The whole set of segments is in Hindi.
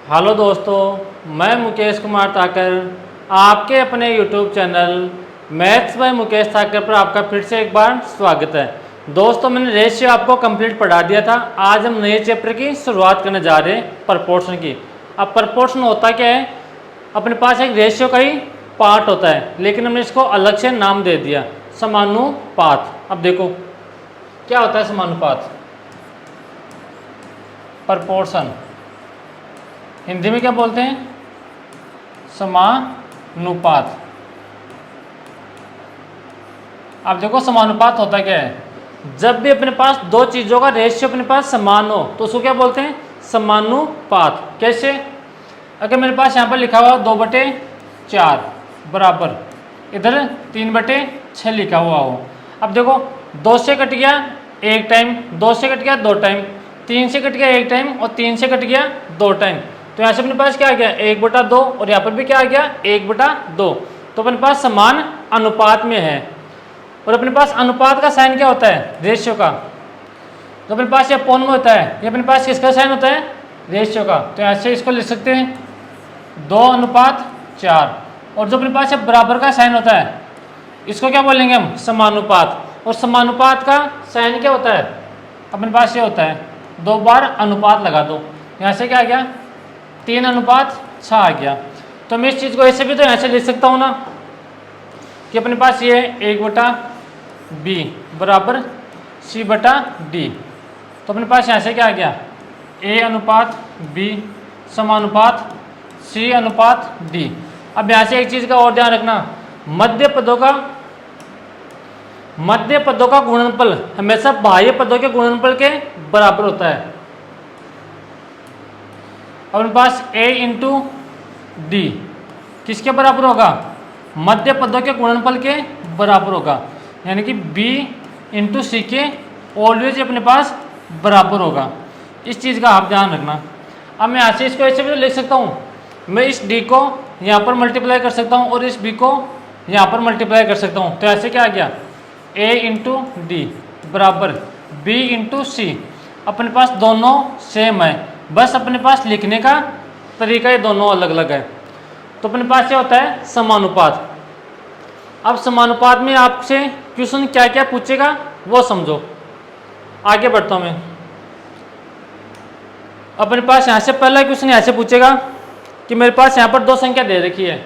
हेलो दोस्तों, मैं मुकेश कुमार ताकर आपके अपने YouTube channel maths by Mukesh Takar पर आपका फिर से एक बार स्वागत है। दोस्तों, मैंने रेशियो आपको कंप्लीट पढ़ा दिया था। आज हम नए चैप्टर की शुरुआत करने जा रहे हैं, प्रपोर्शन की। अब प्रपोर्शन होता क्या है? अपने पास एक रेशियो का ही पार्ट होता है, लेकिन हमने इसको अलग से नाम दे दिया, समानुपात। अब देखो क्या होता है समानुपात। प्रपोर्शन हिंदी में क्या बोलते हैं? समानुपात। अब देखो समानुपात होता क्या है? जब भी अपने पास दो चीज़ों का रेशियो अपने पास समान हो तो उसको क्या बोलते हैं? समानुपात। कैसे? अगर मेरे पास यहाँ पर लिखा हुआ 2/4 बराबर इधर 3/6 लिखा हुआ हो। अब देखो 2 से कट गया एक टाइम, 2 से कट गया 2 टाइम, 3 से कट गया एक टाइम और 3 से कट गया 2 टाइम। तो यहाँ से अपने पास क्या आ गया? 1/2 और यहाँ पर भी क्या आ गया? 1/2। तो अपने पास समान अनुपात में है। और अपने पास अनुपात का साइन क्या होता है? रेशियो का। तो अपने पास ये पौन में होता है, ये अपने पास किसका साइन होता है? रेशियो का। तो ऐसे इसको लिख सकते हैं 2/4। और जो अपने पास ये बराबर का साइन होता है इसको क्या बोलेंगे हम? समानुपात। और समानुपात का साइन क्या होता है? अपने पास ये होता है 2 बार अनुपात लगा दो, यहाँ से क्या आ गया? 3/6 आ गया। तो मैं इस चीज़ को ऐसे भी तो ऐसे लिख सकता हूँ ना कि अपने पास ये 1/b बराबर c/d। तो अपने पास यहाँ से क्या आ गया? a/b समानुपात c/d। अब यहाँ से एक चीज़ का और ध्यान रखना, मध्य पदों का गुणनफल हमेशा बाह्य पदों के गुणनफल के बराबर होता है। अब अपने पास a इंटू डी किसके बराबर होगा? मध्य पदों के गुणनफल के बराबर होगा, यानी कि b इंटू सी के ऑलवेज अपने पास बराबर होगा। इस चीज़ का आप ध्यान रखना। अब मैं यहाँ से इसको ऐसे भी तो लिख सकता हूँ, मैं इस d को यहाँ पर मल्टीप्लाई कर सकता हूँ और इस b को यहाँ पर मल्टीप्लाई कर सकता हूँ। तो ऐसे क्या आ गया? a इंटू डी बराबर b इंटू सी। अपने पास दोनों सेम है, बस अपने पास लिखने का तरीका ये दोनों अलग अलग है। तो अपने पास क्या होता है? समानुपात। अब समानुपात में आपसे क्वेश्चन क्या क्या पूछेगा वो समझो। आगे बढ़ता हूँ मैं। अपने पास यहाँ से पहला क्वेश्चन यहाँ से पूछेगा कि मेरे पास यहाँ पर दो संख्या दे रखी है,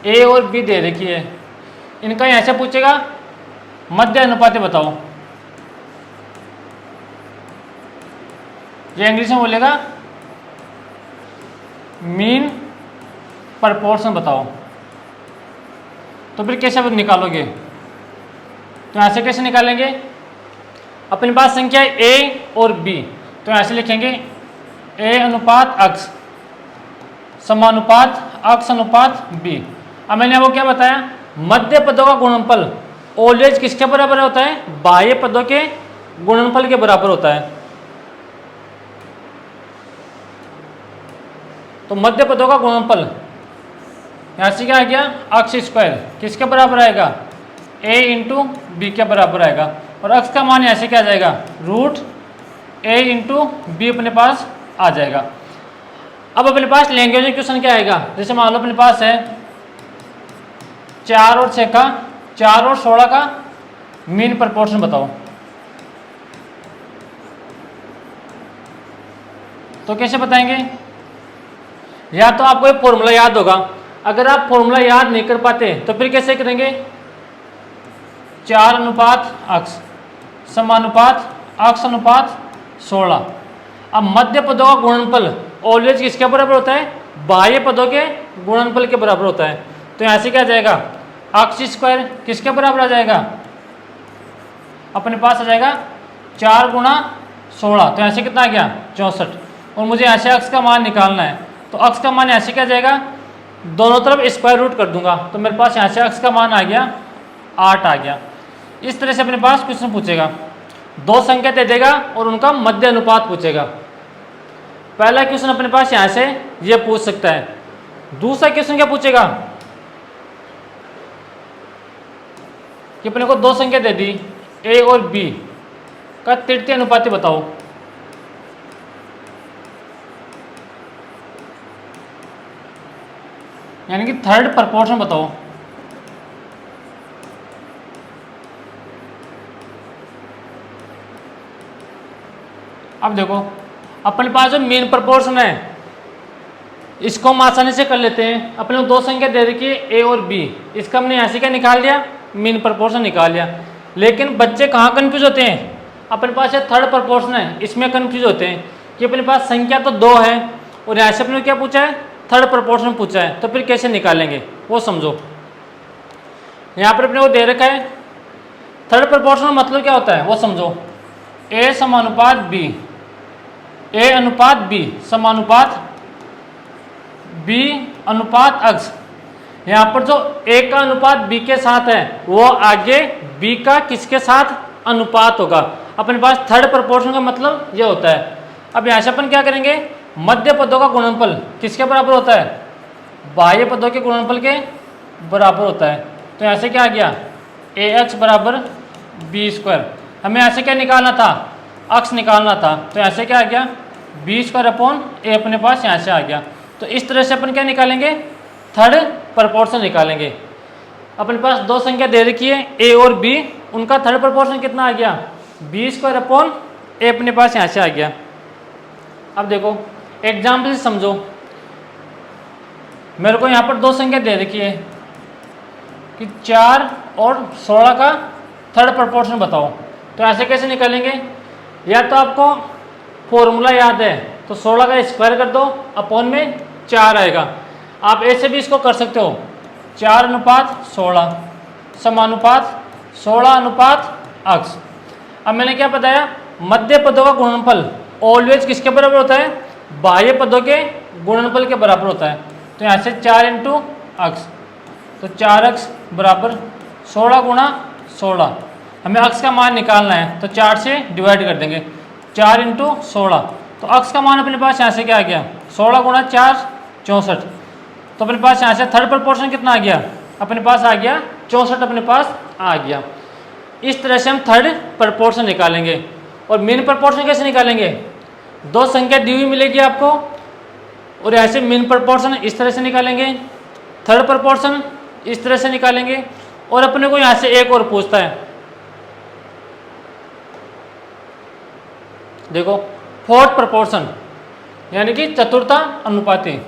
a और b दे रखी है। इनका यहाँ से पूछेगा मध्य अनुपात बताओ। ये इंग्लिश में बोलेगा मीन प्रपोर्शन बताओ। तो फिर कैसे निकालोगे? तो यहाँ से कैसे निकालेंगे? अपने पास संख्या a और b, तो यहाँ से लिखेंगे a अनुपात अक्ष समानुपात अक्ष अनुपात b। अब मैंने आपको क्या बताया? मध्य पदों का गुणनफल ऑलवेज किसके बराबर होता है? बाह्य पदों के गुणनफल के बराबर होता है। तो मध्य पदों का गुणनफल यहाँ से क्या आ गया? अक्ष स्क्वायर किसके बराबर आएगा? a इंटू बी के बराबर आएगा। और अक्ष का मान यहाँ से क्या आ जाएगा? √a इंटू बी अपने पास आ जाएगा। अब अपने पास लैंग्वेज में क्वेश्चन क्या आएगा? जैसे मान लो अपने पास है 4 और 16 का मीन प्रपोर्शन बताओ। तो कैसे बताएंगे? या तो आपको एक फॉर्मूला याद होगा, अगर आप फॉर्मूला याद नहीं कर पाते तो फिर कैसे करेंगे? 4 अनुपात अक्ष समानुपात अक्ष अनुपात 16। अब मध्य पदों का गुणनफल ऑलवेज किसके बराबर होता है? बाह्य पदों के गुणनफल के बराबर होता है। तो यहाँ से क्या आ जाएगा? अक्ष स्क्वायर किसके बराबर आ जाएगा? अपने पास आ जाएगा 4 गुणा 16। तो यहाँ से कितना आ गया? 64। और मुझे यहाँ से अक्ष का मान निकालना है, तो अक्ष का मान यहाँ से क्या जाएगा? दोनों तरफ स्क्वायर रूट कर दूंगा, तो मेरे पास यहाँ से अक्ष का मान आ गया 8 आ गया। इस तरह से अपने पास क्वेश्चन पूछेगा, दो संख्या दे देगा और उनका मध्य अनुपात पूछेगा। पहला क्वेश्चन अपने पास यहाँ से ये पूछ सकता है। दूसरा क्वेश्चन क्या पूछेगा कि अपने को दो संख्या दे दी a और b का तृतीय अनुपात बताओ। यानी कि थर्ड प्रपोर्शन बताओ। अब देखो अपने पास जो मेन प्रपोर्शन है इसको हम आसानी से कर लेते हैं। अपने को दो संख्या दे रखी है ए और बी, इसका हमने यहाँ से क्या निकाल लिया, मीन प्रपोर्शन निकाल लिया। लेकिन बच्चे कहाँ कंफ्यूज होते हैं, अपने पास ये थर्ड प्रपोर्शन है इसमें कंफ्यूज होते हैं कि अपने पास संख्या तो दो है और यहाँ से अपने क्या पूछा है, थर्ड प्रपोर्शन पूछा है, तो फिर कैसे निकालेंगे वो समझो। यहाँ पर अपने को दे रखा है थर्ड प्रपोर्शन मतलब क्या होता है वो समझो। ए समानुपात बी, ए अनुपात बी समानुपात बी अनुपात अक्स। यहाँ पर जो ए का अनुपात बी के साथ है वो आगे बी का किसके साथ अनुपात होगा। अपने पास थर्ड प्रपोर्शन का मतलब ये होता है। अब यहाँ से अपन क्या करेंगे, मध्य पदों का गुणनफल किसके बराबर होता है, बाह्य पदों के गुणनफल के बराबर होता है। तो यहाँ से क्या आ गया, ए एक्स बराबर बी स्क्वायर। हमें यहाँ से क्या निकालना था, अक्स निकालना था, तो यहाँ से क्या आ गया बी स्क्वायर अपॉन ए अपने पास यहाँ से आ गया। तो इस तरह से अपन क्या निकालेंगे, थर्ड प्रपोर्शन निकालेंगे। अपने पास दो संख्या दे रखी है ए और बी, उनका थर्ड प्रपोर्शन कितना आ गया, बी स्क्वायर अपॉन ए अपने पास यहाँ से आ गया। अब देखो एग्जाम्पल से समझो, मेरे को यहाँ पर दो संख्या दे रखी है कि 4 और 16 का थर्ड प्रपोर्शन बताओ। तो ऐसे कैसे निकालेंगे, या तो आपको फॉर्मूला याद है तो 16 का स्क्वायर कर दो, अपॉन में 4 आएगा। आप ऐसे भी इसको कर सकते हो, 4 अनुपात 16 समानुपात 16 अनुपात अक्स। अब मैंने क्या बताया, मध्य पदों का गुणनफल ऑलवेज किसके बराबर होता है, बाह्य पदों के गुणनफल के बराबर होता है। तो यहाँ से 4 इंटू अक्स, तो 4 अक्स बराबर 16 गुणा 16। हमें अक्स का मान निकालना है तो 4 से डिवाइड कर देंगे, 4 इंटू 16। तो अक्स का मान अपने पास यहाँ से क्या आ गया, 16 गुणा 4 64। तो अपने पास यहाँ से थर्ड प्रपोर्शन कितना आ गया, अपने पास आ गया 64 अपने पास आ गया। इस तरह से हम थर्ड प्रपोर्शन निकालेंगे। और मेन प्रपोर्शन कैसे निकालेंगे, दो संख्या दी हुई मिलेगी आपको और ऐसे मेन प्रपोर्शन इस तरह से निकालेंगे, थर्ड प्रपोर्शन इस तरह से निकालेंगे। और अपने को यहाँ से एक और पूछता है, देखो फोर्थ प्रपोर्शन यानी कि चतुर्था अनुपाती।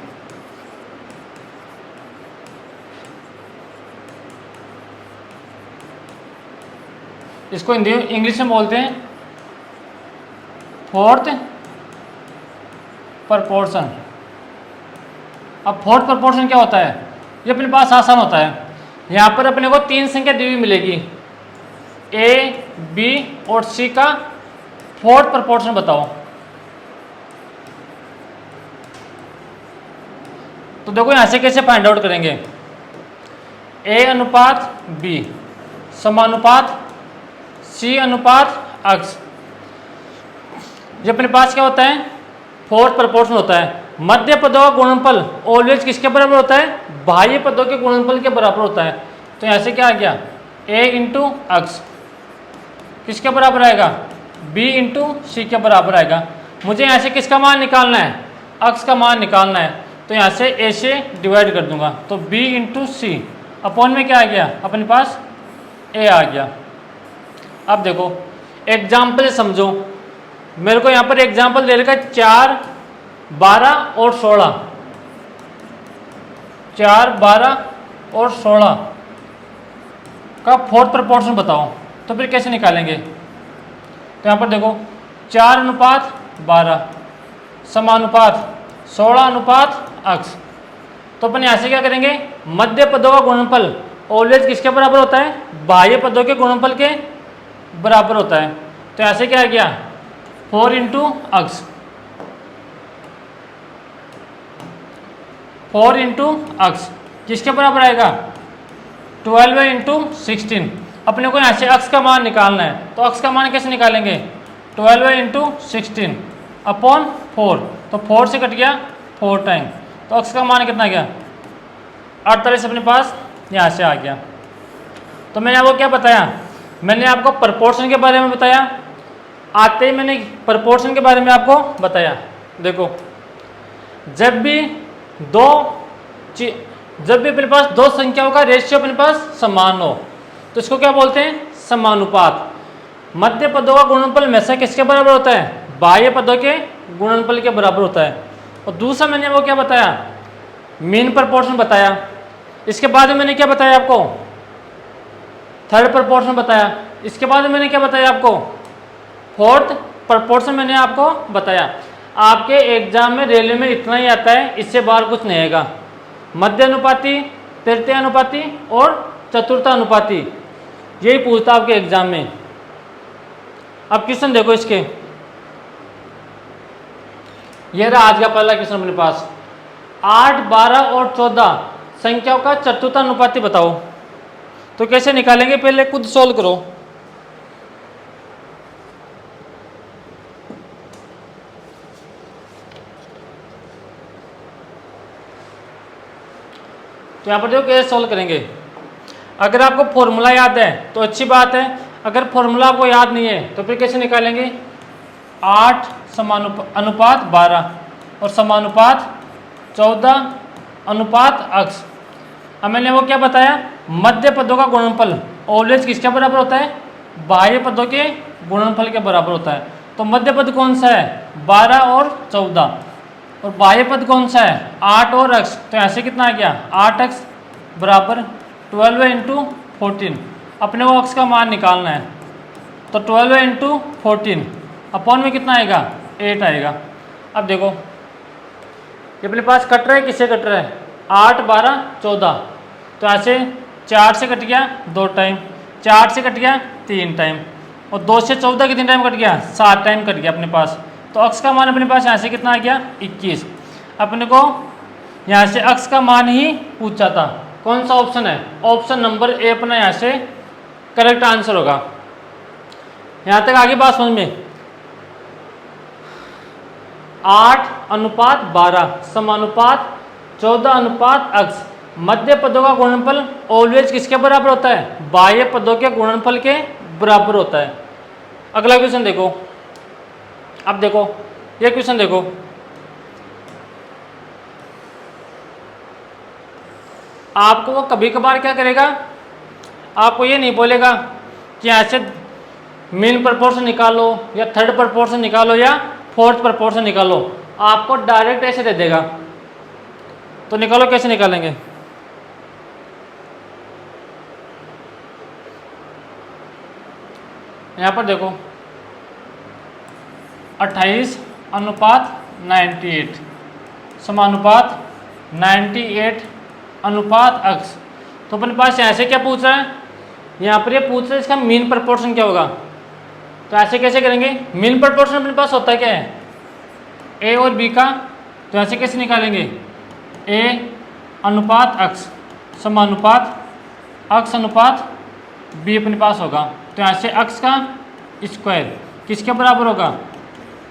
इसको हिंदी इंग्लिश में बोलते हैं फोर्थ प्रपोर्शन। अब फोर्थ प्रपोर्शन क्या होता है, ये अपने पास आसान होता है। यहाँ पर अपने को तीन संख्या दी हुई मिलेगी, ए बी और सी का फोर्थ प्रपोर्शन बताओ। तो देखो यहाँ से कैसे फाइंड आउट करेंगे, ए अनुपात बी समानुपात सी अनुपात अक्स। ये अपने पास क्या होता है, फोर्थ प्रपोर्शन होता है। मध्य पदों का गुणनफल ऑलवेज किसके बराबर होता है, बाह्य पदों के गुणनफल के बराबर होता है। तो यहाँ से क्या आ गया, ए इंटू अक्स किसके बराबर आएगा, बी इंटू सी के बराबर आएगा। मुझे यहाँ से किसका मान निकालना है, अक्स का मान निकालना है। तो यहाँ से ए से डिवाइड कर दूंगा, तो बी इंटू सी अपॉन में क्या आ गया, अपने पास ए आ गया। अब देखो एग्जाम्पल समझो, मेरे को यहाँ पर एग्जाम्पल दे रखा है 4 12 और 16, 4 12 और 16 का फोर्थ प्रपोर्शन बताओ। तो फिर कैसे निकालेंगे, तो यहाँ पर देखो 4 अनुपात 12 समानुपात 16 अनुपात अक्स। तो अपन यहाँ से क्या करेंगे, मध्य पदों का गुणनफल ऑलवेज किसके बराबर होता है, बाह्य पदों के गुणनफल के बराबर होता है। तो यहाँ से क्या आ गया, 4 इंटू अक्स, 4 इंटू अक्स किसके बराबर आएगा, 12 इंटू 16। अपने को यहाँ से अक्स का मान निकालना है, तो अक्स का मान कैसे निकालेंगे, 12 इंटू 16 अपॉन 4। तो 4 से कट गया 4 टाइम, तो अक्स का मान कितना गया, 48 अपने पास यहाँ से आ गया। तो मैंने आपको क्या बताया, मैंने आपको प्रपोर्शन के बारे में बताया, आते ही मैंने प्रपोर्शन के बारे में आपको बताया। देखो जब भी दो जब भी अपने पास दो संख्याओं का रेशियो अपने पास समान हो तो इसको क्या बोलते हैं, समानुपात। मध्य पदों का गुणनफल हमेशा किसके बराबर होता है, बाह्य पदों के गुणनफल के बराबर होता है। और दूसरा मैंने वो क्या बताया, मीन प्रपोर्शन बताया। इसके बाद में मैंने क्या बताया आपको, थर्ड प्रपोर्शन बताया। इसके बाद में मैंने क्या बताया आपको, फोर्थ प्रपोर्शन मैंने आपको बताया। आपके एग्जाम में रेलवे में इतना ही आता है, इससे बाहर कुछ नहीं आएगा। मध्य अनुपाती, तृतीय अनुपाती और चतुर्थ अनुपाती, यही पूछता आपके एग्जाम में। अब क्वेश्चन देखो इसके, यह रहा आज का पहला क्वेश्चन अपने पास। 8, 12 और 14 संख्याओं का चतुर्थ अनुपाती बताओ। तो कैसे निकालेंगे, पहले खुद सोल्व करो। तो यहाँ पर देखो कैसे सोल्व करेंगे। अगर आपको फॉर्मूला याद है तो अच्छी बात है, अगर फॉर्मूला आपको याद नहीं है तो फिर कैसे निकालेंगे। 8 अनुपात 12 और समानुपात 14 अनुपात अक्स। अब मैंने वो क्या बताया, मध्य पदों का गुणनफल ऑलवेज किसके बराबर होता है, बाह्य पदों के गुणनफल के बराबर होता है। तो मध्य पद कौन सा है, 12 और 14, और बाह्य पद कौन सा है, 8 और अक्स। तो ऐसे कितना आ गया, 8 अक्स बराबर 12 इंटू 14। अपने वो अक्स का मान निकालना है, तो 12 इंटू 14 अपॉन में कितना आएगा, 8 आएगा। अब देखो ये अपने पास कट रहा है, किससे कट रहा है, 8, 12, 14। तो ऐसे 4 से कट गया 2 टाइम, 4 से कट गया 3 टाइम, और 2 से 14 कितने टाइम कट गया, 7 टाइम कट गया अपने पास। तो अक्स का मान अपने पास यहाँ से कितना आ गया, 21। अपने को यहाँ से अक्स का मान ही पूछा था, कौन सा ऑप्शन है, ऑप्शन नंबर ए अपना यहाँ से करेक्ट आंसर होगा। यहाँ तक आगे बात समझ में। 8 अनुपात 12 समानुपात 14 अनुपात अक्स। मध्य पदों का गुणनफल ऑलवेज किसके बराबर होता है, बाह्य पदों के गुणनफल के बराबर होता है। अगला क्वेश्चन देखो। अब देखो ये क्वेश्चन देखो, आपको वो कभी कभार क्या करेगा, आपको ये नहीं बोलेगा कि ऐसे मीन प्रपोर्शन निकालो या थर्ड प्रपोर्शन निकालो या फोर्थ प्रपोर्शन निकालो, आपको डायरेक्ट ऐसे दे देगा। तो निकालो, कैसे निकालेंगे। यहाँ पर देखो 28 अनुपात 98 समानुपात 98 अनुपात अक्स। तो अपने पास यहाँ से क्या पूछ रहा है, यहाँ पर ये पूछ रहा है इसका मीन प्रपोर्शन क्या होगा। तो ऐसे कैसे करेंगे, मीन प्रपोर्शन अपने पास होता है क्या है, ए और बी का। तो ऐसे कैसे निकालेंगे, ए अनुपात अक्स समानुपात अक्स अनुपात बी अपने पास होगा। तो यहाँ से अक्स का स्क्वायर किसके बराबर होगा,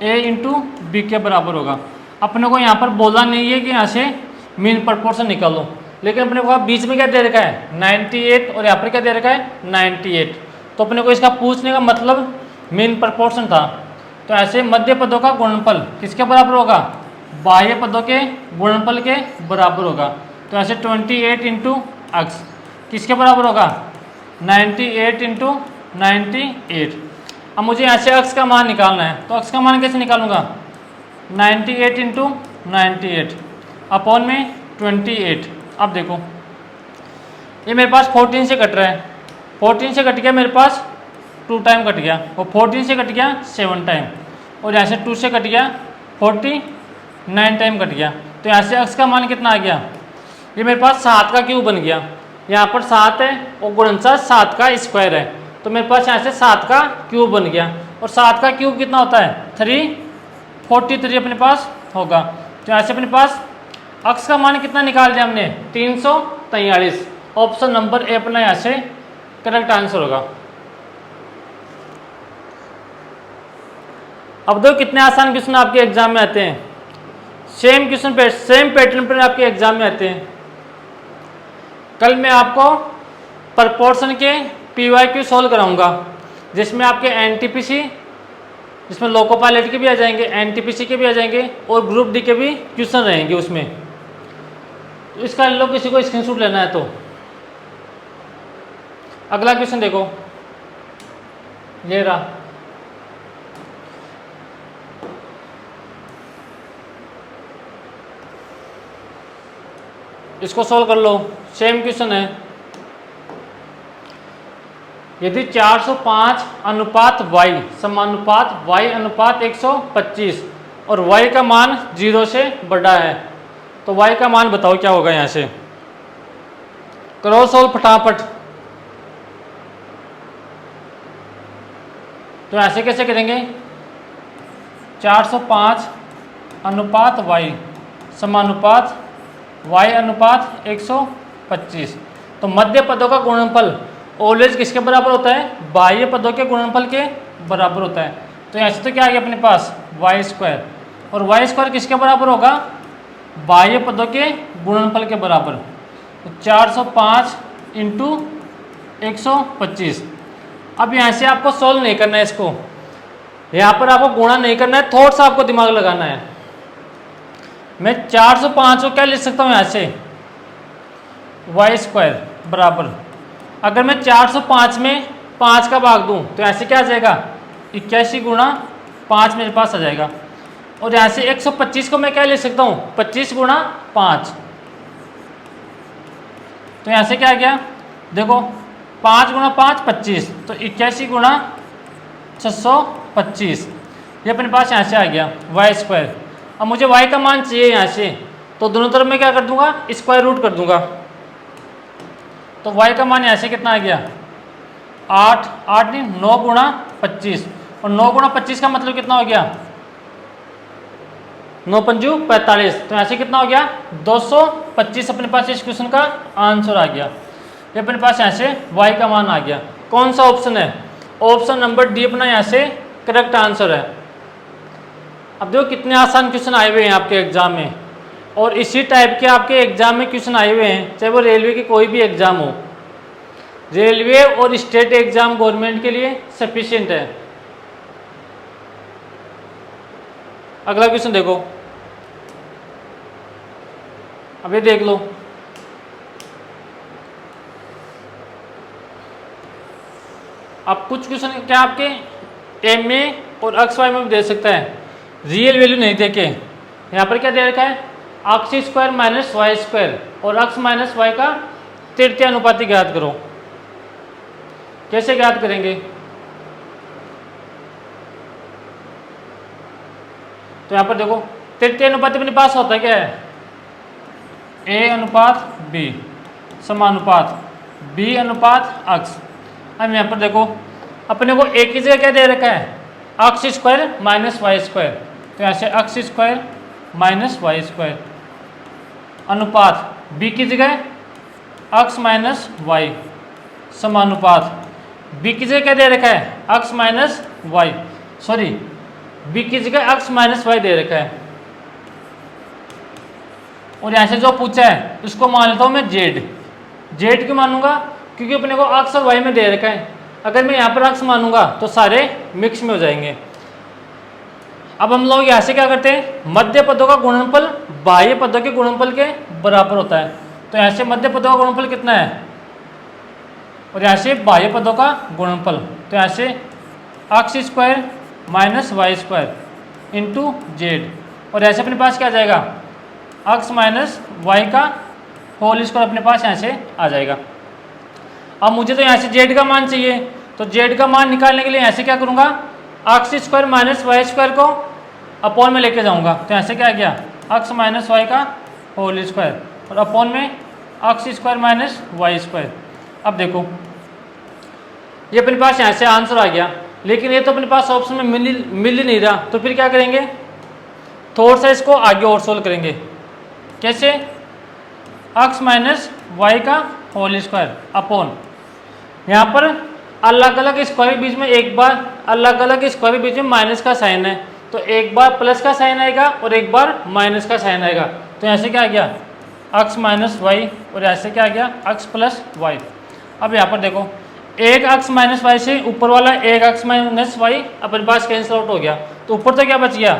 ए इंटू बी के बराबर होगा। अपने को यहाँ पर बोला नहीं है कि यहाँ से मीन प्रपोर्शन निकालो, लेकिन अपने को बीच में क्या दे रखा है, 98, और यहाँ पर क्या दे रखा है, 98। तो अपने को इसका पूछने का मतलब मीन प्रपोर्शन था। तो ऐसे मध्य पदों का गुणनफल किसके बराबर होगा, बाह्य पदों के गुणनफल के बराबर होगा। तो ऐसे 28 इंटू अक्स किसके बराबर होगा, 98 इंटू 98। अब मुझे यहाँ से अक्स का मान निकालना है, तो अक्स का मान कैसे निकालूंगा, 98 इंटू 98 अपॉन में 28। अब देखो ये मेरे पास 14 से कट रहा है, 14 से कट गया मेरे पास 2 टाइम कट गया, और 14 से कट गया 7 टाइम, और यहाँ से 2 से कट गया 49 टाइम कट गया। तो यहाँ से अक्स का मान कितना आ गया, ये मेरे पास 7 का क्यूब बन गया। यहाँ पर 7 है और गुणनफल 7 का स्क्वायर है, तो मेरे पास यहाँ से 7 का क्यूब बन गया। और 7 का क्यूब कितना होता है, 343 अपने पास होगा। तो यहाँ से अपने पास अक्स का मान कितना निकाल दिया हमने, 343। ऑप्शन नंबर ए अपना यहाँ से करेक्ट आंसर होगा। अब देखो कितने आसान क्वेश्चन आपके एग्जाम में आते हैं, सेम क्वेश्चन पे सेम पैटर्न पर आपके एग्जाम में आते हैं। कल मैं आपको प्रपोर्शन के PYQ सॉल्व कराऊंगा, जिसमें आपके NTPC, जिसमें लोको पायलट के भी आ जाएंगे, NTPC के भी आ जाएंगे, और ग्रुप डी के भी क्वेश्चन रहेंगे उसमें। तो इसका लो किसी को स्क्रीनशॉट लेना है तो। अगला क्वेश्चन देखो, ये रहा। इसको सॉल्व कर लो। सेम क्वेश्चन है। यदि 405 अनुपात y समानुपात y अनुपात 125 और y का मान 0 से बड़ा है तो y का मान बताओ क्या होगा। यहां से करो सॉल्व फटाफट। तो ऐसे कैसे करेंगे, 405 अनुपात y समानुपात y अनुपात 125। तो मध्य पदों का गुणनफल ऑलवेज किसके बराबर होता है, बाह्य पदों के गुणनफल के बराबर होता है। तो ऐसे तो क्या आ गया अपने पास वाई स्क्वायर, और वाई स्क्वायर किसके बराबर होगा, बाह्य पदों के गुणनफल के बराबर। तो 405 इंटू 125। अब यहाँ से आपको सॉल्व नहीं करना है इसको, यहाँ पर आपको गुणा नहीं करना है, थोड़ा सा आपको दिमाग लगाना है। मैं 405 को क्या लिख सकता हूँ यहाँ से, वाई स्क्वायर बराबर, अगर मैं 405 में 5 का भाग दूं तो ऐसे क्या आ जाएगा 81 गुणा 5 मेरे पास आ जाएगा। और यहाँ से 125 को मैं क्या ले सकता हूँ 25 गुणा 5। तो यहाँ से क्या आ गया देखो 5 गुणा 5 25, तो 81 गुणा 625, ये अपने पास यहाँ से आ गया वाई स्क्वायर। अब मुझे वाई का मान चाहिए यहाँ से, तो दोनों तरफ मैं क्या कर दूंगा स्क्वायर रूट कर दूंगा। तो y का मान यहाँ से कितना आ गया 8 नहीं 9 गुणा 25, और 9 गुणा 25 का मतलब कितना हो गया 9 पंजू 45। तो यहाँ से कितना हो गया 225 अपने पास इस क्वेश्चन का आंसर आ गया। ये अपने पास यहाँ से y का मान आ गया। कौन सा ऑप्शन है, ऑप्शन नंबर डी अपना यहाँ से करेक्ट आंसर है। अब देखो कितने आसान क्वेश्चन आए हुए हैं आपके एग्जाम में, और इसी टाइप के आपके एग्जाम में क्वेश्चन आए हुए हैं, चाहे वो रेलवे की कोई भी एग्जाम हो। रेलवे और स्टेट एग्जाम गवर्नमेंट के लिए सफिशिएंट है। अगला क्वेश्चन देखो, अब ये देख लो, अब कुछ क्वेश्चन क्या आपके एम में और एक्स वाई में भी दे सकता है, रियल वैल्यू नहीं देके। यहाँ पर क्या दे रखा है x square minus y square और एक्स माइनस वाई का तृतीय अनुपाती ज्ञात करो। कैसे ज्ञात करेंगे, तो यहाँ पर देखो तृतीय अनुपाती अपने पास होता है क्या है ए अनुपात बी समानुपात बी अनुपात एक्स। अब यहाँ पर देखो अपने को एक ही जगह क्या दे रखा है x square minus y square, तो यहाँ से x square minus y square अनुपात बी की जगह एक्स माइनस वाई समानुपात बी की जगह क्या दे रखा है x minus y, sorry b की जगह एक्स माइनस वाई दे रखा है। और यहाँ से जो पूछा है उसको मान लेता हूँ मैं जेड। जेड क्यों मानूंगा, क्योंकि अपने को एक्स और वाई में दे रखा है। अगर मैं यहाँ पर एक्स मानूंगा तो सारे मिक्स में हो जाएंगे। अब हम लोग यहाँ से क्या करते हैं, मध्य पदों का गुणनफल बाह्य पदों के गुणनफल के बराबर होता है। तो यहाँ से मध्य पदों का गुणनफल कितना है, और यहाँ से बाह्य पदों का गुणनफल, तो यहाँ से x square minus y square into z, और ऐसे अपने पास क्या आ जाएगा एक्स माइनस वाई का होल स्क्वायर अपने पास यहाँ से आ जाएगा। अब मुझे तो यहाँ से जेड का मान चाहिए, तो जेड का मान निकालने के लिए यहाँ से क्या करूँगा x square minus y square को अपॉन में लेके जाऊँगा। तो यहाँ से क्या आ गया एक्स माइनस वाई का होल स्क्वायर और अपॉन में x square minus y square. अब देखो ये अपने पास यहाँ से आंसर आ गया, लेकिन ये तो अपने पास ऑप्शन में मिल ही नहीं रहा। तो फिर क्या करेंगे, थोड़ा सा इसको आगे और सोल्व करेंगे। कैसे, एक्स माइनस वाई का होल स्क्वायर अपॉन यहाँ पर अलग अलग स्क्वायर के बीच में एक बार अलग अलग स्क्वायर के बीच में माइनस का साइन है, तो एक बार प्लस का साइन आएगा और एक बार माइनस का साइन आएगा। तो यहाँ से क्या आ गया एक्स माइनस वाई, और ऐसे क्या आ गया एक्स प्लस वाई। अब यहाँ पर देखो एक एक्स माइनस वाई से ऊपर वाला एक एक्स माइनस वाई अपने पास कैंसिल आउट हो गया, तो ऊपर तो क्या बच गया,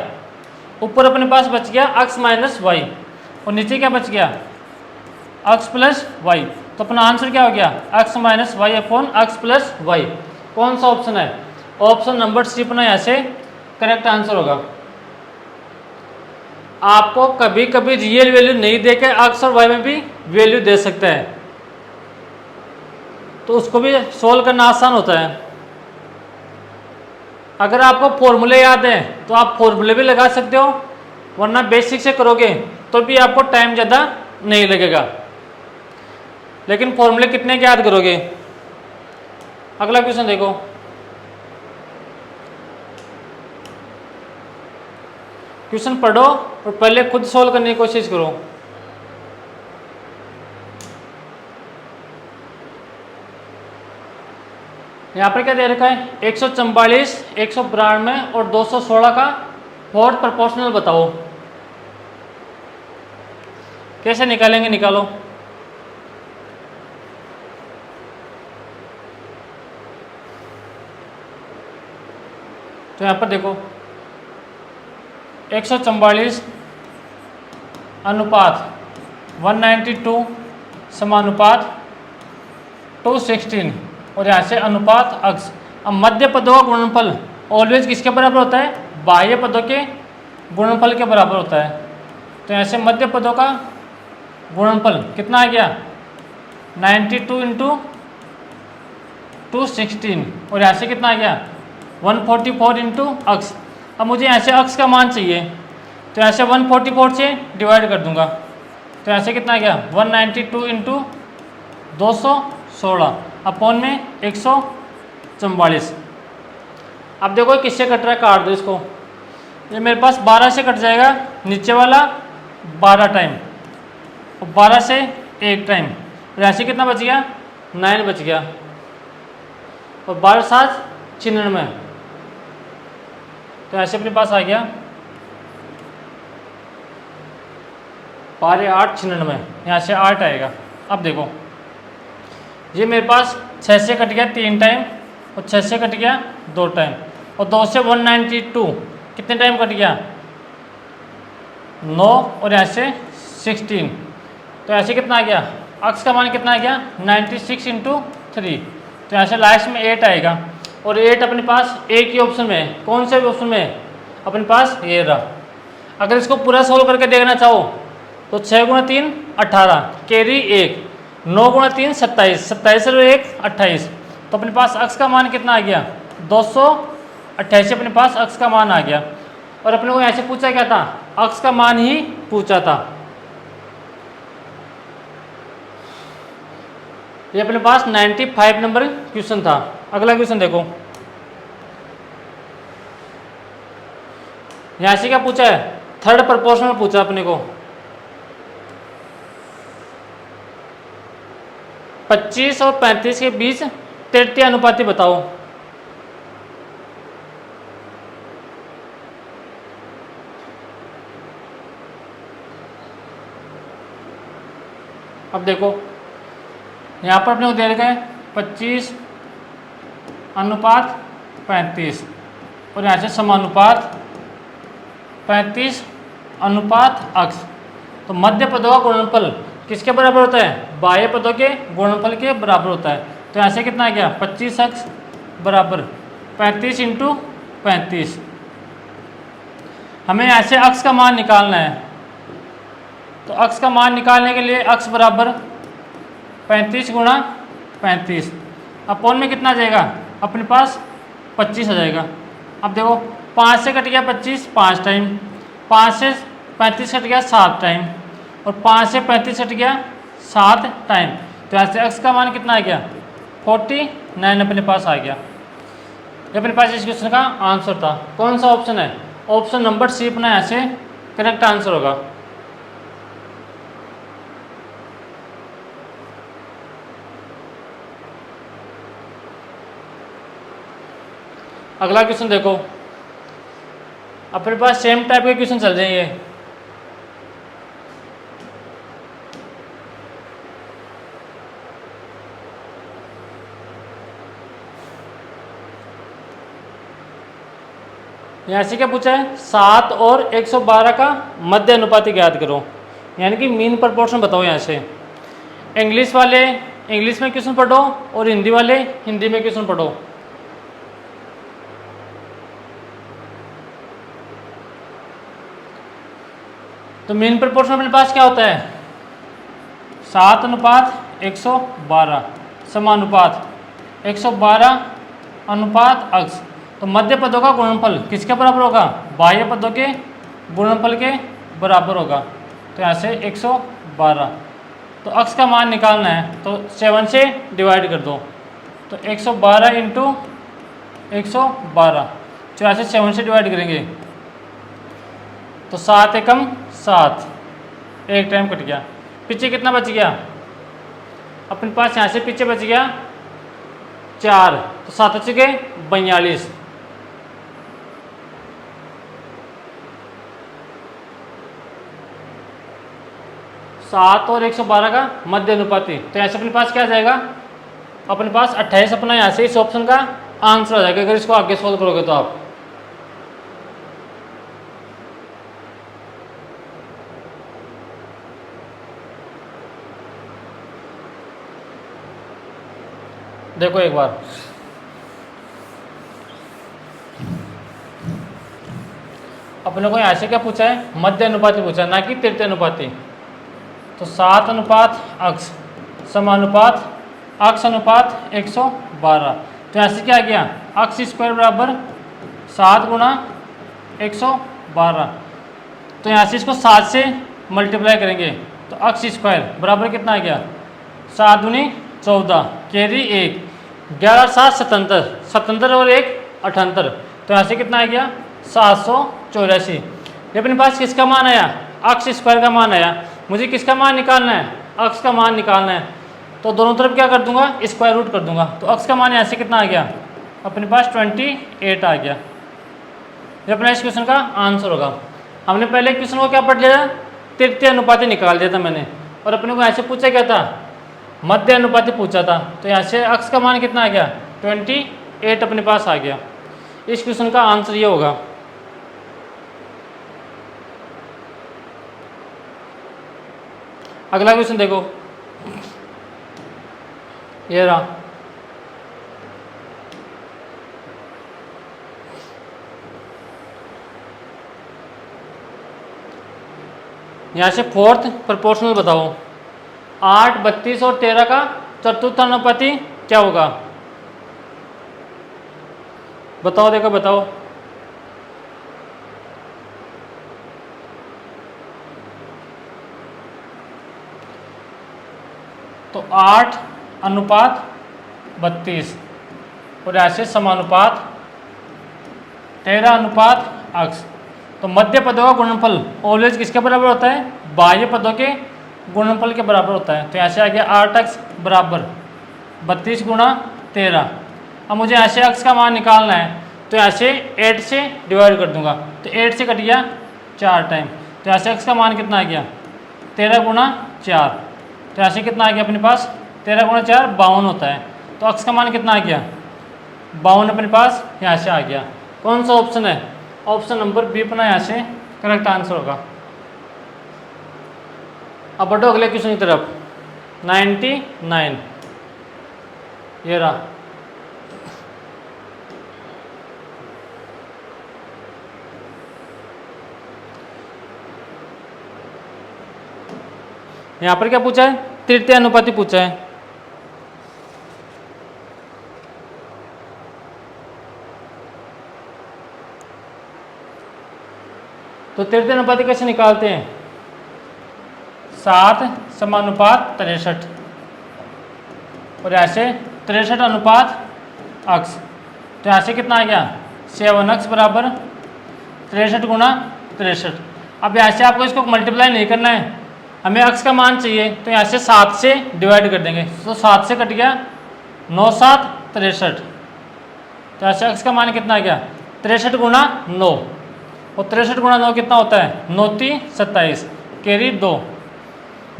ऊपर अपने पास बच गया एक्स माइनस वाई, और नीचे क्या बच गया x प्लस वाई। तो अपना आंसर क्या हो गया, x minus y upon x plus y. कौन सा ऑप्शन है, ऑप्शन नंबर सी अपना यहाँ से करेक्ट आंसर होगा। आपको कभी कभी रियल वैल्यू नहीं देके x और y में भी वैल्यू दे सकता है, तो उसको भी सोल्व करना आसान होता है। अगर आपको फॉर्मूले याद है तो आप फॉर्मूले भी लगा सकते हो, वरना बेसिक से करोगे तो भी आपको टाइम ज़्यादा नहीं लगेगा। लेकिन फॉर्मूले कितने के याद करोगे। अगला क्वेश्चन देखो, क्वेश्चन पढ़ो और पहले खुद सोल्व करने की कोशिश करो। यहाँ पर क्या दे रखा है, 144, 192 और 216 का फोर्थ प्रोपोर्शनल बताओ। कैसे निकालेंगे, निकालो। तो यहाँ पर देखो 144 अनुपात 192 समानुपात 216 और यहाँ से अनुपात अक्स। अब मध्य पदों का गुणनफल ऑलवेज किसके बराबर होता है, बाह्य पदों के गुणनफल के बराबर होता है। तो यहाँ से मध्य पदों का गुणनफल कितना आ गया, 92 इंटू 216 और यहाँ से कितना आ गया 144 इंटू अक्स। अब मुझे यहाँ से अक्स का मान चाहिए, तो यहाँ से 144 से डिवाइड कर दूंगा, तो यहाँ से कितना आ गया 192 इंटू 216 अपॉन में 144। अब देखो किससे कट रहा है, काट दो इसको। ये मेरे पास 12 से कट जाएगा, नीचे वाला 12 टाइम और 12 से 1 टाइम, और यहाँ से कितना बच गया 9 बच गया और 12 7 96। तो ऐसे अपने पास आ गया 12 8 96, यहाँ से 8 आएगा। अब देखो ये मेरे पास 6 से कट गया 3 टाइम और 6 से कट गया 2 टाइम और 2 से 192 कितने टाइम कट गया 9 और यहाँ से 16। तो ऐसे कितना आ गया, अक्स का मान कितना आ गया 96 इंटू 3। तो यहाँ से लास्ट में 8 आएगा और 8 अपने पास एक ही ऑप्शन में है। कौन से ऑप्शन में है, अपने पास ये रहा। अगर इसको पूरा सोल्व करके देखना चाहो तो 6 गुणा 3 18 कैरी 1, 9 गुणा 3 27, 27 और 1 28। तो अपने पास अक्स का मान कितना आ गया 288 अपने पास अक्स का मान आ गया। और अपने को ऐसे पूछा क्या था, अक्स का मान ही पूछा था। ये अपने पास 95 नंबर क्वेश्चन था। अगला क्वेश्चन देखो, यहाँ से क्या पूछा है, थर्ड प्रोपोर्शनल पूछा अपने को। 25 और 35 के बीच तृतीय अनुपाती बताओ। अब देखो यहाँ पर अपने को दे रखा है 25 अनुपात 35 और यहाँ से समानुपात 35 अनुपात अक्स। तो मध्य पदों का गुणनफल किसके बराबर होता है, बाह्य पदों के गुणनफल के बराबर होता है। तो यहाँ से कितना आ गया 25 अक्स बराबर 35 इंटू 35। हमें यहाँ से अक्स का मान निकालना है, तो अक्स का मान निकालने के लिए अक्स बराबर 35 गुणा 35 अपॉन में कितना आ जाएगा अपने पास 25 आ जाएगा। अब देखो 5 से कट गया 25 5 टाइम, 5 से 35 कट गया 7 टाइम और 5 से 35 कट गया 7 टाइम। तो यहाँ से अक्स का मान कितना आ गया 49 अपने पास आ गया। ये अपने पास इस क्वेश्चन का आंसर था। कौन सा ऑप्शन है, ऑप्शन नंबर सी अपना यहाँ से करेक्ट आंसर होगा। अगला क्वेश्चन देखो, अपने पास सेम टाइप के क्वेश्चन चल जाएंगे। यहाँ से क्या पूछा है 7 और 112 का मध्य अनुपाती ज्ञात करो, यानी कि मीन प्रोपोर्शन बताओ। यहाँ से इंग्लिश वाले इंग्लिश में क्वेश्चन पढ़ो और हिंदी वाले हिंदी में क्वेश्चन पढ़ो। तो मीन प्रोपोर्शन अपने पास क्या होता है? 7:112 समानुपात 112 अनुपात अक्स। तो मध्य पदों का गुणनफल किसके बराबर होगा? बाह्य पदों के गुणनफल के बराबर होगा। तो यहाँ से 112। तो अक्स का मान निकालना है तो 7 से डिवाइड कर दो। तो 112 इंटू 112, तो यहाँ से 7 से डिवाइड करेंगे तो 7 एकम 7, एक टाइम कट गया। पीछे कितना बच गया? अपने पास यहाँ से पीछे बच गया 4, तो 7 बच गए 42। सात और 112 का मध्य अनुपाती, तो यहाँ से अपने पास क्या आ जाएगा? अपने पास 28 अपना यहाँ से इस ऑप्शन का आंसर आ जाएगा अगर इसको आगे सोल्व करोगे तो आप। देखो एक बार, अपने को यहाँ से क्या पूछा है? मध्य अनुपाती पूछा है, ना कि तृतीय अनुपाती। तो 7 अनुपात अक्स समानुपात अक्स अनुपात 112। तो यहाँ से क्या आ गया? अक्स स्क्वायर बराबर 7 गुणा 112। तो यहाँ से इसको 7 से मल्टीप्लाई करेंगे तो अक्स स्क्वायर बराबर कितना आ गया? 7 दूनी 14, कैरी 1, 11 7 77, 77 और 1 78। तो यहाँ से कितना आ गया? 784। ये अपने पास किसका मान आया? अक्स स्क्वायर का मान आया। मुझे किसका मान निकालना है? अक्स का मान निकालना है। तो दोनों तरफ क्या कर दूंगा? स्क्वायर रूट कर दूंगा। तो अक्स का मान यहाँ से कितना आ गया? अपने पास 28 आ गया। ये अपना इस क्वेश्चन का आंसर होगा। हमने पहले क्वेश्चन को क्या पढ़ लिया? तृतीय अनुपाती निकाल दिया था मैंने, और अपने को यहाँ से पूछा क्या था? मध्य अनुपाती पूछा था। तो यहाँ से अक्स का मान कितना आ गया? 28 अपने पास आ गया। इस क्वेश्चन का आंसर ये होगा। अगला क्वेश्चन देखो, ये रहा। यहाँ से फोर्थ प्रोपोर्शनल बताओ। 8, 32 और 13 का चतुर्थ अनुपाती क्या होगा? बताओ, देखो बताओ। तो 8 अनुपात 32 और ऐसे समानुपात 13 अनुपात अक्स। तो मध्य पदों का गुणनफल ऑलवेज किसके बराबर होता है? बाह्य पदों के गुणनफल के बराबर होता है। तो यहाँ से आ गया 8 अक्स बराबर 32 गुणा 13। अब मुझे यहाँ से अक्स का मान निकालना है तो यहाँ से 8 से डिवाइड कर दूंगा। तो 8 से कट गया 4 टाइम। तो यहाँ से अक्स का मान कितना आ गया? 13 गुणा 4। तो यहाँ से कितना आ गया अपने पास? 13 गुणा 4 52 होता है। तो अक्स का मान कितना आ गया? 52 अपने पास यहाँ से आ गया। कौन सा ऑप्शन है? ऑप्शन नंबर बी अपना यहाँ से करेक्ट आंसर होगा। अब बढ़ो अगले क्वेश्चन की तरफ। 99, ये रहा। यहाँ पर क्या पूछा है? तृतीय अनुपाती पूछा है। तो तृतीय अनुपाती कैसे निकालते हैं? 7 समानुपात 63 और ऐसे 63 अनुपात अक्स। तो यहाँ से कितना आ गया? 7 अक्स बराबर 63 गुणा 63। अब यहाँ से आपको इसको मल्टीप्लाई नहीं करना है, हमें अक्स का मान चाहिए। तो यहाँ से 7 से डिवाइड कर देंगे। तो 7 से कट गया 9 7 63। तो यहाँ से अक्स का मान कितना आ गया? 63 गुणा 9, और 63 गुणा 9 कितना होता है? 9 3 27, कैरी 2,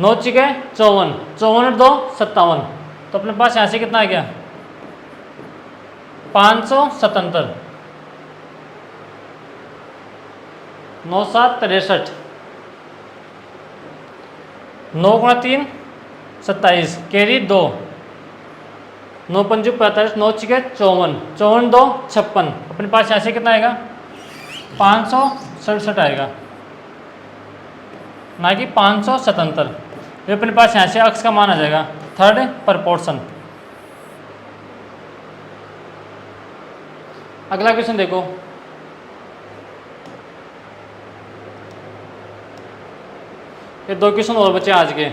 9 6 54, 54 और 2 57। तो अपने पास यहाँ से कितना आ गया? 577, 9 7 63, 9 गुणा 3 27, कैरी 2, 9 पंजू 45, 9 छिके 54, 54 2 56। अपने पास यहाँ से कितना आएगा 567 आएगा, ना कि 577। ये अपने पास यहाँ से अक्स का मान आ जाएगा, थर्ड प्रपोर्शन। अगला क्वेश्चन देखो, ये 2 क्वेश्चन और बचे आज के,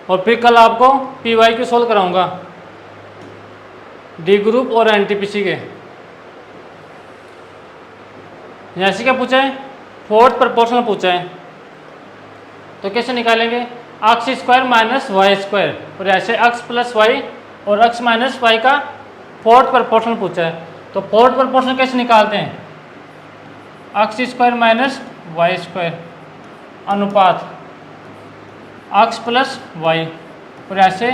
और फिर कल आपको पीवाई क्यू सोल्व कराऊंगा, डी ग्रुप और एनटीपीसी के। यहाँ से क्या पूछा है, फोर्थ प्रपोर्शनल पूछा है, तो कैसे निकालेंगे, अक्स स्क्वायर माइनस वाई स्क्वायर, और ऐसे अक्स प्लस वाई और अक्स माइनस वाई का फोर्थ प्रपोर्शनल पूछा है, तो फोर्थ प्रपोर्शनल कैसे निकालते हैं, अक्स स्क्वायर माइनस वाई स्क्वायर अनुपात अक्स प्लस वाई, और ऐसे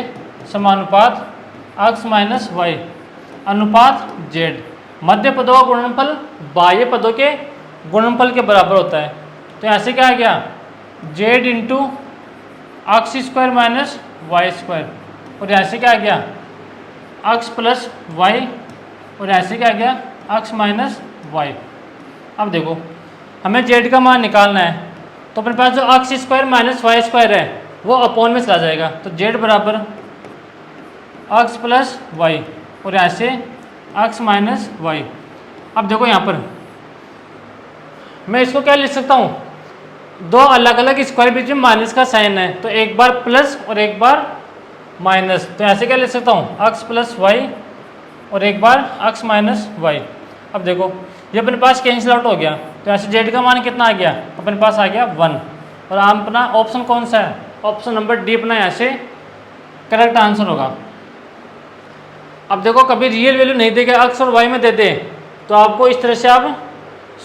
समानुपात अक्स माइनस वाई अनुपात जेड। मध्य पदों का गुणनफल बाह्य पदों के गुणनफल के बराबर होता है, तो ऐसे क्या आ गया, जेड इंटू अक्स स्क्वायर माइनस वाई स्क्वायर, और ऐसे क्या आ गया, अक्स प्लस वाई, और ऐसे क्या आ गया, अक्स माइनस वाई। अब देखो हमें जेड का मान निकालना है, तो अपने पास जो अक्स स्क्वायर माइनस वाई स्क्वायर है वो अपॉन में चला जाएगा, तो जेड बराबर अक्स प्लस वाई, और ऐसे अक्स माइनस वाई। अब देखो यहाँ पर मैं इसको क्या लिख सकता हूँ, 2 अलग अलग स्क्वायर बीच में माइनस का साइन है, तो एक बार प्लस और एक बार माइनस, तो ऐसे क्या लिख सकता हूँ, अक्स प्लस वाई और एक बार अक्स माइनस वाई। अब देखो ये अपने पास कैंसिल आउट हो गया, तो ऐसे जेड का मान कितना आ गया, अपने पास आ गया 1, और आप अपना ऑप्शन कौन सा है, ऑप्शन नंबर डी अपना यहाँ से करेक्ट आंसर होगा। अब देखो कभी रियल वैल्यू नहीं देगा, अक्स और वाई में दे दे, तो आपको इस तरह से आप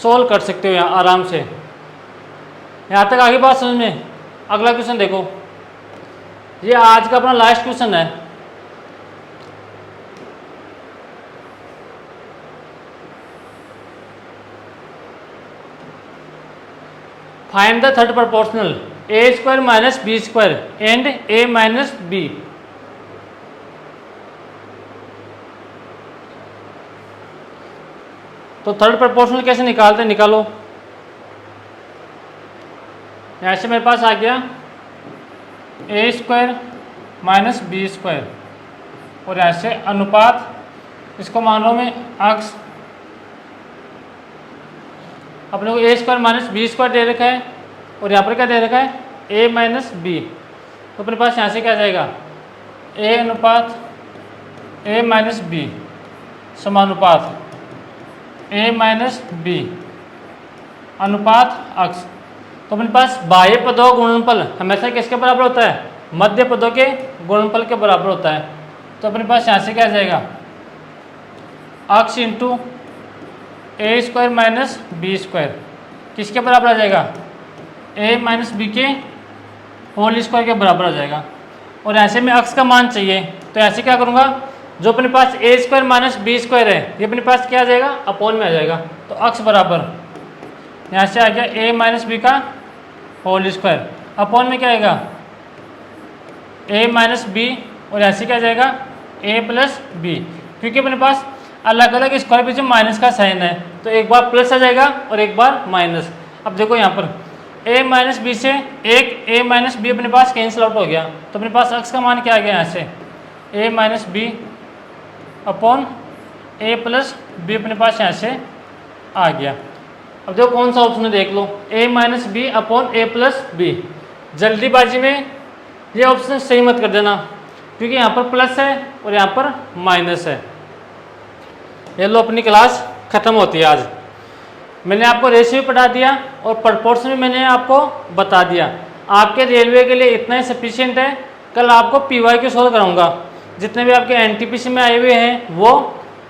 सोल्व कर सकते हो यहाँ आराम से। यहाँ तक आगे बात समझ में। अगला क्वेश्चन देखो, ये आज का अपना लास्ट क्वेश्चन है, find the third proportional a square minus b square and a minus b. तो थर्ड प्रपोर्शनल कैसे निकालते हैं, निकालो। यहाँ से मेरे पास आ गया ए स्क्वायर माइनस बी स्क्वायर, और ऐसे अनुपात, इसको मान लो मैं अक्स, अपने को ए स्क्वायर माइनस बी स्क्वायर दे रखा है, और यहाँ पर क्या दे रखा है, ए माइनस बी, तो अपने पास यहाँ से क्या आ जाएगा, ए अनुपात ए माइनस बी समानुपात ए माइनस बी अनुपात अक्स। तो अपने पास बाह्य पदों का गुणनफल हमेशा किसके बराबर होता है, मध्य पदों के गुणनफल के बराबर होता है, तो अपने पास यहाँ से क्या आ जाएगा, अक्स इंटू ए स्क्वायर माइनस बी स्क्वायर किसके बराबर आ जाएगा, ए माइनस बी के होल स्क्वायर के बराबर आ जाएगा। और ऐसे में अक्स का मान चाहिए, तो ऐसे क्या करूँगा, जो अपने पास ए स्क्वायर माइनस बी स्क्वायर है ये अपने पास क्या आ जाएगा, अपॉन में आ जाएगा, तो अक्स बराबर यहाँ से आ गया ए माइनस बी का होल स्क्वायर, अपॉन में क्या आएगा, ए माइनस बी, और ऐसे क्या आ जाएगा, ए प्लस बी, क्योंकि अपने पास अलग अलग स्क्वायर बीच में माइनस का साइन है, तो एक बार प्लस आ जाएगा और एक बार माइनस। अब देखो यहाँ पर ए माइनस बी से एक ए माइनस बी अपने पास कैंसिल आउट हो गया, तो अपने पास अक्स का मान क्या आ गया, यहाँ से ए माइनस बी अपॉन ए प्लस बी अपने पास यहाँ से आ गया। अब देखो कौन सा ऑप्शन है देख लो, ए माइनस बी अपॉन ए प्लस बी। जल्दीबाजी में ये ऑप्शन सही मत कर देना, क्योंकि यहाँ पर प्लस है और यहाँ पर माइनस है। ये लो अपनी क्लास ख़त्म होती है आज। मैंने आपको रेशियो भी पढ़ा दिया और प्रपोर्शन भी मैंने आपको बता दिया। आपके रेलवे के लिए इतना ही सफिशिएंट है। कल आपको पीवाई क्यू सोल्व कराऊंगा, जितने भी आपके एनटीपीसी में आए हुए हैं वो,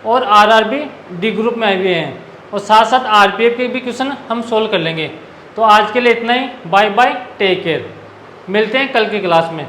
और आरआरबी डी ग्रुप में आए हुए हैं, और साथ साथ आरपीएफ के भी क्वेश्चन हम सोल्व कर लेंगे। तो आज के लिए इतना ही। Bye bye, take care. मिलते हैं कल की क्लास में।